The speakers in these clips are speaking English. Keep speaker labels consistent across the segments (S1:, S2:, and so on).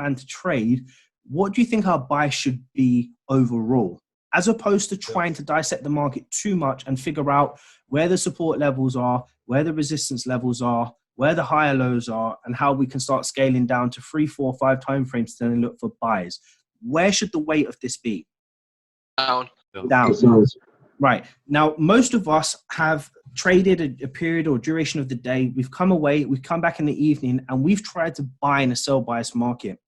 S1: plan to trade, what do you think our buy should be overall? As opposed to trying to dissect the market too much and figure out where the support levels are, where the resistance levels are, where the higher lows are, and how we can start scaling down to 3, 4, 5 timeframes to then look for buys. Where should the weight of this be?
S2: Down.
S1: Right. Now, most of us have traded a period or duration of the day. We've come away, we've come back in the evening, and we've tried to buy in a sell bias market.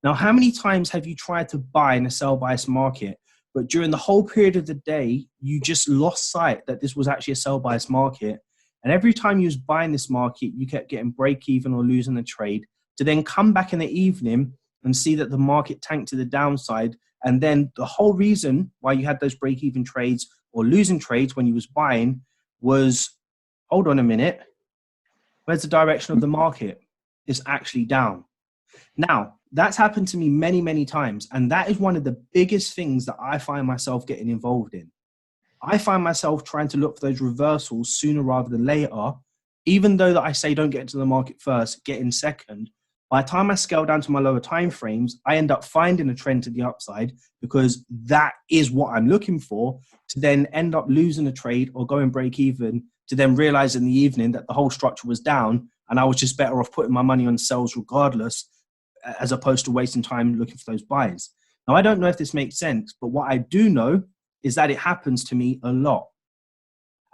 S1: Now, how many times have you tried to buy in a sell bias market, but during the whole period of the day, you just lost sight that this was actually a sell bias market? And every time you was buying this market, you kept getting break even or losing the trade, to then come back in the evening and see that the market tanked to the downside. And then the whole reason why you had those break even trades or losing trades when you was buying was, hold on a minute, where's the direction of the market? It's actually down. Now, that's happened to me many, many times. And that is one of the biggest things that I find myself getting involved in. I find myself trying to look for those reversals sooner rather than later, even though that I say don't get into the market first, get in second. By the time I scale down to my lower time frames, I end up finding a trend to the upside because that is what I'm looking for, to then end up losing a trade or going break even, to then realize in the evening that the whole structure was down and I was just better off putting my money on sells regardless, as opposed to wasting time looking for those buys. Now, I don't know if this makes sense, but what I do know is that it happens to me a lot.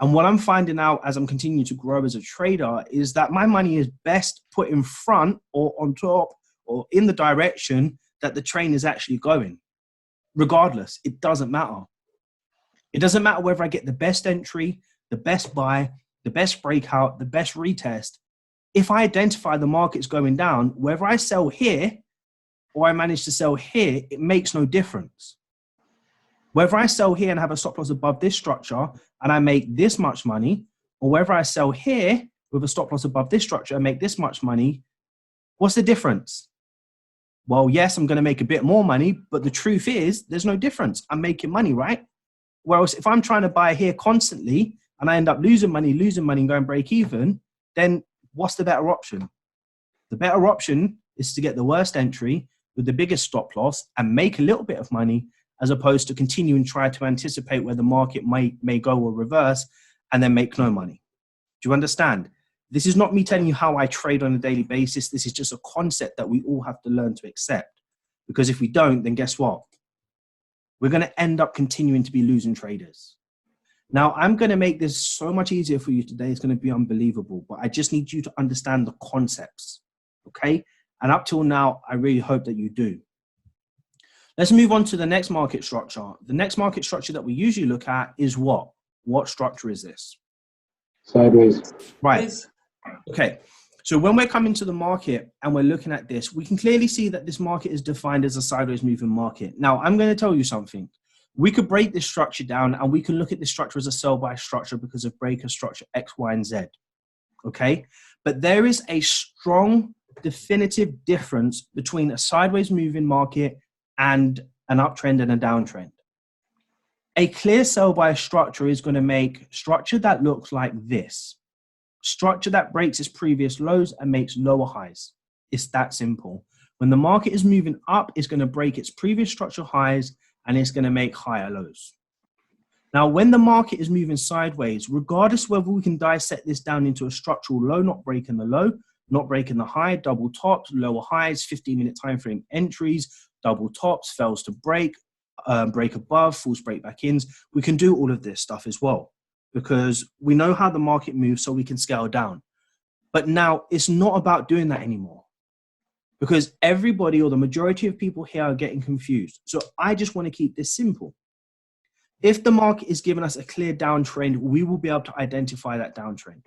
S1: And what I'm finding out as I'm continuing to grow as a trader is that my money is best put in front or on top or in the direction that the train is actually going. Regardless, it doesn't matter. It doesn't matter whether I get the best entry, the best buy, the best breakout, the best retest. If I identify the market's going down, whether I sell here or I manage to sell here, it makes no difference. Whether I sell here and have a stop loss above this structure and I make this much money, or whether I sell here with a stop loss above this structure and make this much money, what's the difference? Well, yes, I'm going to make a bit more money, but the truth is there's no difference. I'm making money, right? Whereas if I'm trying to buy here constantly and I end up losing money and going break even, then what's the better option? The better option is to get the worst entry with the biggest stop loss and make a little bit of money, as opposed to continue and try to anticipate where the market may go or reverse and then make no money. Do you understand? This is not me telling you how I trade on a daily basis. This is just a concept that we all have to learn to accept. Because if we don't, then guess what? We're going to end up continuing to be losing traders. Now, I'm going to make this so much easier for you today. It's going to be unbelievable. But I just need you to understand the concepts. Okay? And up till now, I really hope that you do. Let's move on to the next market structure. The next market structure that we usually look at is what? What structure is this?
S3: Sideways.
S1: Right. Okay. So when we're coming to the market and we're looking at this, we can clearly see that this market is defined as a sideways moving market. Now, I'm going to tell you something. We could break this structure down and we can look at this structure as a sell by structure because of breaker structure X, Y, and Z. Okay. But there is a strong definitive difference between a sideways moving market and an uptrend and a downtrend. A clear sell by structure is going to make structure that looks like this. Structure that breaks its previous lows and makes lower highs. It's that simple. When the market is moving up, it's going to break its previous structure highs and it's going to make higher lows. Now, when the market is moving sideways, regardless whether we can dissect this down into a structural low, not breaking the low, not breaking the high, double tops, lower highs, 15-minute time frame entries, double tops, fails to break, break above, false break back ins. We can do all of this stuff as well because we know how the market moves so we can scale down. But now it's not about doing that anymore because everybody or the majority of people here are getting confused. So I just want to keep this simple. If the market is giving us a clear downtrend, we will be able to identify that downtrend.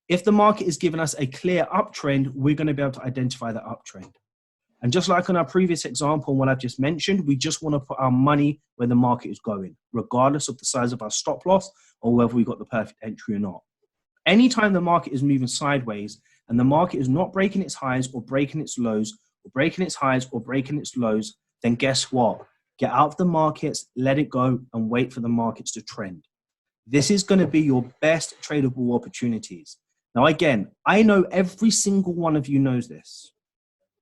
S1: If the market is giving us a clear uptrend, we're going to be able to identify that uptrend. And just like on our previous example, what I've just mentioned, we just want to put our money where the market is going, regardless of the size of our stop loss or whether we got the perfect entry or not. Anytime the market is moving sideways and the market is not breaking its highs or breaking its lows or breaking its highs or breaking its lows, then guess what? Get out of the markets, let it go, and wait for the markets to trend. This is going to be your best tradable opportunities. Now, again, I know every single one of you knows this.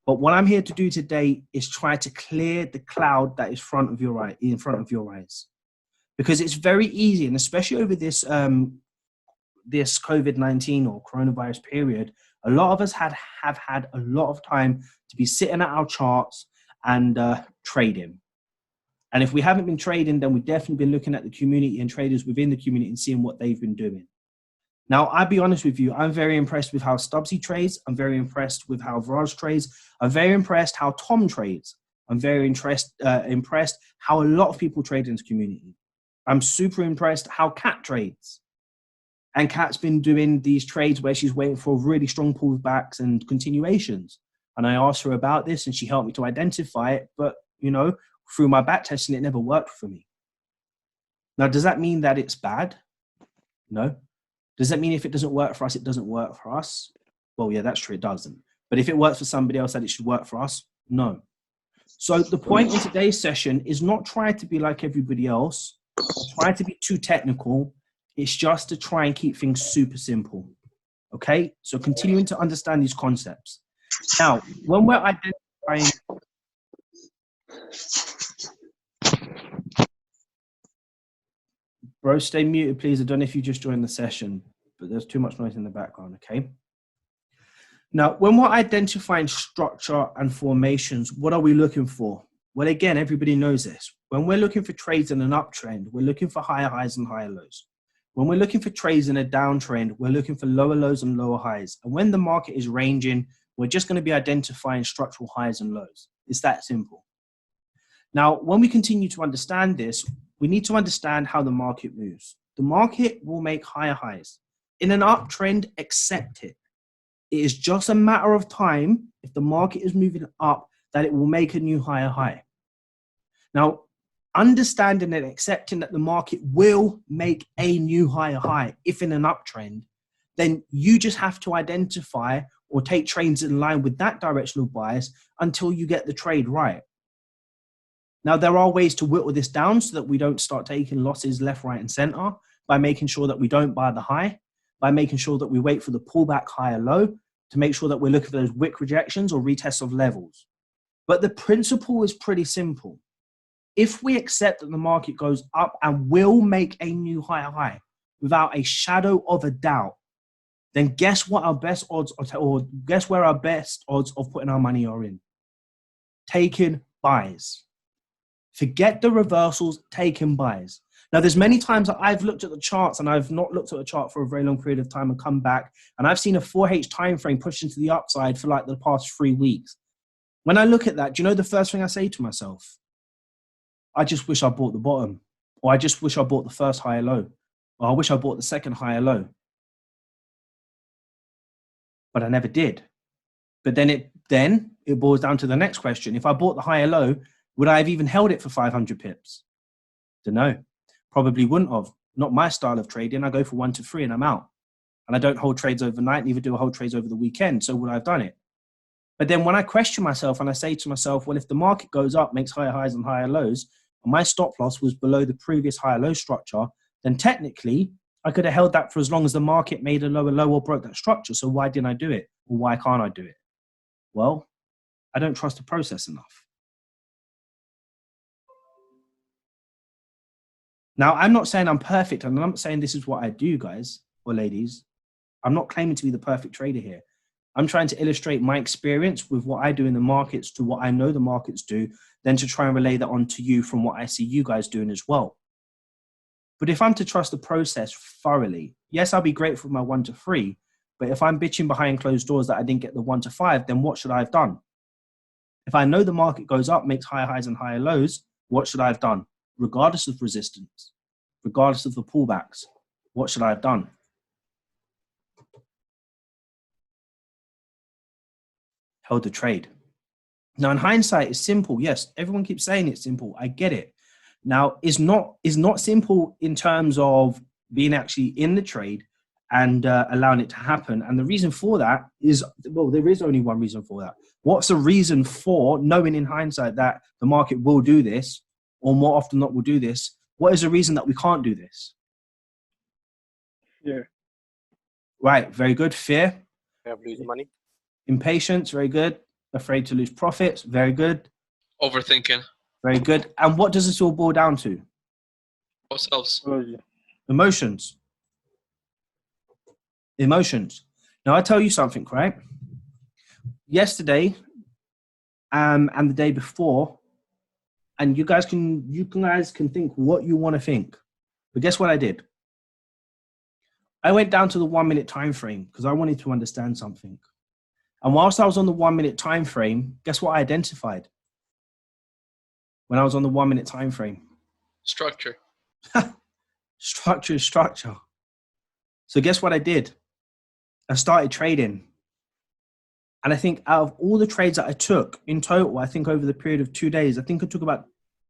S1: But what I'm here to do today is try to clear the cloud that is in front of your eyes, because it's very easy, and especially over this this COVID-19 or coronavirus period, a lot of us have had a lot of time to be sitting at our charts and trading. And if we haven't been trading, then we've definitely been looking at the community and traders within the community and seeing what they've been doing. Now, I'll be honest with you, I'm very impressed with how Stubbsy trades. I'm very impressed with how Viraj trades. I'm very impressed how Tom trades. I'm very impressed how a lot of people trade in this community. I'm super impressed how Kat trades. And Kat's been doing these trades where she's waiting for really strong pullbacks and continuations. And I asked her about this and she helped me to identify it. But, you know, through my back testing, it never worked for me. Now, does that mean that it's bad? No. Does that mean if it doesn't work for us, it doesn't work for us? Well, yeah, that's true, it doesn't. But if it works for somebody else, that it should work for us? No. So the point in today's session is not try to be like everybody else, try to be too technical. It's just to try and keep things super simple. Okay? So continuing to understand these concepts. Now, when we're identifying... Bro, stay muted, please. I don't know if you just joined the session, but there's too much noise in the background, okay? Now, when we're identifying structure and formations, what are we looking for? Well, again, everybody knows this. When we're looking for trades in an uptrend, we're looking for higher highs and higher lows. When we're looking for trades in a downtrend, we're looking for lower lows and lower highs. And when the market is ranging, we're just going to be identifying structural highs and lows. It's that simple. Now, when we continue to understand this, we need to understand how the market moves. The market will make higher highs. In an uptrend, accept it. It is just a matter of time, if the market is moving up, that it will make a new higher high. Now, understanding and accepting that the market will make a new higher high, if in an uptrend, then you just have to identify or take trades in line with that directional bias until you get the trade right. Now, there are ways to whittle this down so that we don't start taking losses left, right, and center by making sure that we don't buy the high, by making sure that we wait for the pullback higher low to make sure that we're looking for those wick rejections or retests of levels. But the principle is pretty simple. If we accept that the market goes up and will make a new higher high without a shadow of a doubt, then guess what our best odds are, or guess where our best odds of putting our money are in? Taking buys. Forget the reversals, taking buys. Now, there's many times that I've looked at the charts and I've not looked at the chart for a very long period of time and come back, and I've seen a 4H time frame push into the upside for like the past 3 weeks. When I look at that, do you know the first thing I say to myself? I just wish I bought the bottom, or I just wish I bought the first higher low, or I wish I bought the second higher low. But I never did. But then it boils down to the next question. If I bought the higher low, would I have even held it for 500 pips? Don't know. Probably wouldn't have. Not my style of trading. I go for 1 to 3 and I'm out. And I don't hold trades overnight, neither do I hold trades over the weekend. So would I have done it? But then when I question myself and I say to myself, well, if the market goes up, makes higher highs and higher lows, and my stop loss was below the previous higher low structure, then technically I could have held that for as long as the market made a lower low or broke that structure. So why didn't I do it? Or why can't I do it? Well, I don't trust the process enough. Now, I'm not saying I'm perfect, and I'm not saying this is what I do, guys or ladies. I'm not claiming to be the perfect trader here. I'm trying to illustrate my experience with what I do in the markets to what I know the markets do, then to try and relay that on to you from what I see you guys doing as well. But if I'm to trust the process thoroughly, yes, I'll be grateful for my 1 to 3, but if I'm bitching behind closed doors that I didn't get the 1 to 5, then what should I have done? If I know the market goes up, makes higher highs and higher lows, what should I have done? Regardless of resistance, regardless of the pullbacks, what should I have done? Held the trade. Now, in hindsight, it's simple. Yes, everyone keeps saying it's simple. I get it. Now, it's not simple in terms of being actually in the trade and allowing it to happen. And the reason for that is, well, there is only one reason for that. What's the reason for knowing in hindsight that the market will do this, or more often not will do this? What is the reason that we can't do this?
S2: Fear.
S1: Right, very good. Fear.
S2: Fear of losing money.
S1: Impatience, very good. Afraid to lose profits. Very good.
S2: Overthinking.
S1: Very good. And what does this all boil down to?
S2: Ourselves.
S1: Emotions. Emotions. Now, I tell you something, right? Yesterday and the day before, and you guys can think what you want to think. But guess what I did? I went down to the 1 minute time frame because I wanted to understand something. And whilst I was on the 1 minute time frame, guess what I identified when I was on the 1 minute time frame?
S2: Structure.
S1: Structure is structure. So guess what I did? I started trading. And I think out of all the trades that I took in total, I think over the period of 2 days, I think I took about,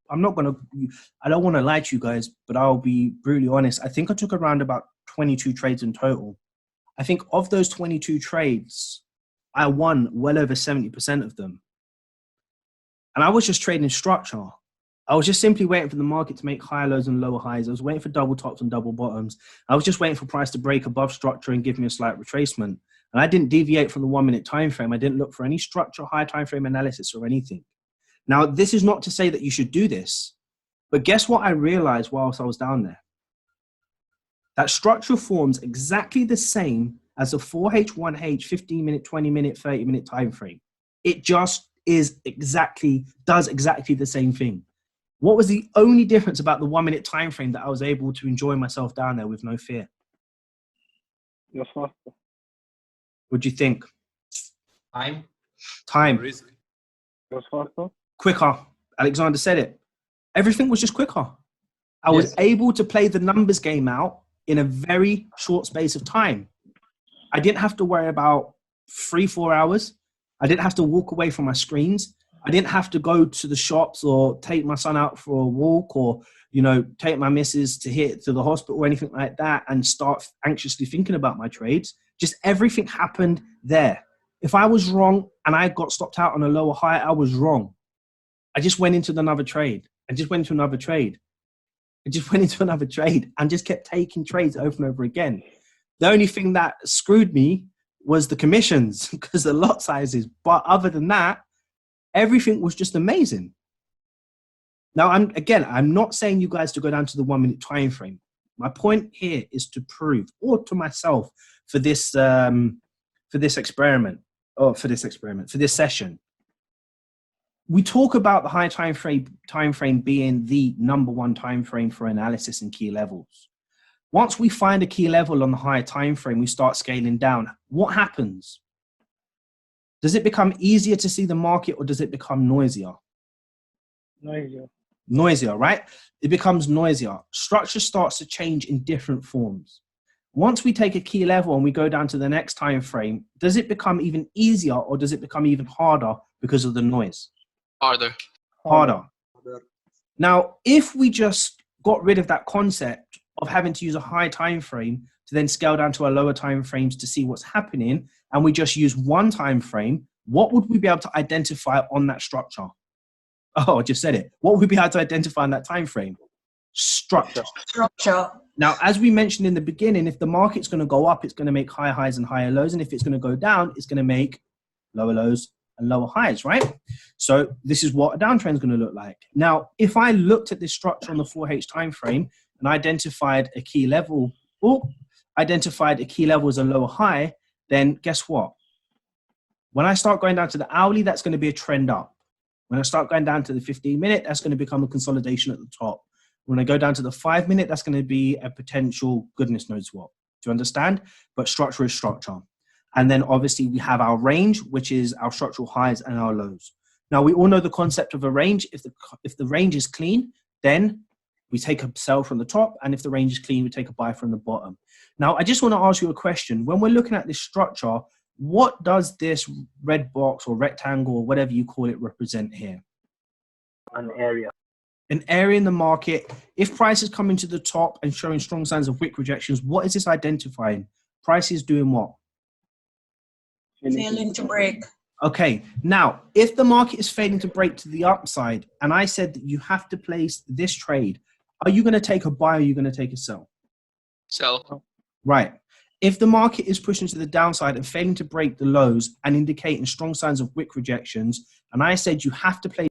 S1: I don't want to lie to you guys, but I'll be brutally honest. I think I took around about 22 trades in total. I think of those 22 trades, I won well over 70% of them. And I was just trading structure. I was just simply waiting for the market to make higher lows and lower highs. I was waiting for double tops and double bottoms. I was just waiting for price to break above structure and give me a slight retracement. And I didn't deviate from the 1 minute time frame. I didn't look for any structure, high time frame analysis or anything. Now, this is not to say that you should do this, but guess what I realized whilst I was down there? That structure forms exactly the same as a 4H, 1H, 15 minute, 20 minute, 30 minute time frame. It just does exactly the same thing. What was the only difference about the 1 minute time frame that I was able to enjoy myself down there with no fear?
S3: You're faster.
S1: What do you think?
S4: Time.
S2: Risk.
S3: You're faster.
S1: Quicker. Alexander said it. Everything was just quicker. I was able to play the numbers game out in a very short space of time. I didn't have to worry about 3-4 hours. I didn't have to walk away from my screens. I didn't have to go to the shops or take my son out for a walk or, take my missus to the hospital or anything like that and start anxiously thinking about my trades. Just everything happened there. If I was wrong and I got stopped out on a lower high, I was wrong. I just went into another trade. I just went into another trade. I just went into another trade and just kept taking trades over and over again. The only thing that screwed me was the commissions because the lot sizes. But other than that, everything was just amazing. Now, I'm not saying you guys to go down to the 1 minute time frame. My point here is to prove, or to myself, for this session. We talk about the high time frame being the number one time frame for analysis and key levels. Once we find a key level on the higher time frame, we start scaling down. What happens? Does it become easier to see the market or does it become noisier? Noisier, right? It becomes noisier. Structure starts to change in different forms. Once we take a key level and we go down to the next time frame, does it become even easier or does it become even harder because of the noise? Harder. Now, if we just got rid of that concept of having to use a high time frame to then scale down to our lower time frames to see what's happening, and we just use one time frame, what would we be able to identify on that structure? Oh, I just said it. What would we be able to identify on that time frame? Structure. Now, as we mentioned in the beginning, if the market's going to go up, it's going to make higher highs and higher lows. And if it's going to go down, it's going to make lower lows and lower highs, right? So this is what a downtrend is going to look like. Now, if I looked at this structure on the 4H time frame and identified a key level, as a lower high, then guess what? When I start going down to the hourly, that's going to be a trend up. When I start going down to the 15-minute, that's going to become a consolidation at the top. When I go down to the 5-minute, that's going to be a potential goodness knows what. Do you understand? But structure is structure. And then obviously we have our range, which is our structural highs and our lows. Now we all know the concept of a range. If the range is clean, then we take a sell from the top. And if the range is clean, we take a buy from the bottom. Now I just want to ask you a question. When we're looking at this structure, what does this red box or rectangle or whatever you call it represent here?
S3: An area.
S1: An area in the market. If price is coming to the top and showing strong signs of wick rejections, what is this identifying? Price is doing what?
S4: Failing to break.
S1: Okay, now, if the market is failing to break to the upside, and I said that you have to place this trade, are you going to take a buy or are you going to take a sell?
S2: Sell.
S1: Right. If the market is pushing to the downside and failing to break the lows and indicating strong signs of wick rejections, and I said you have to play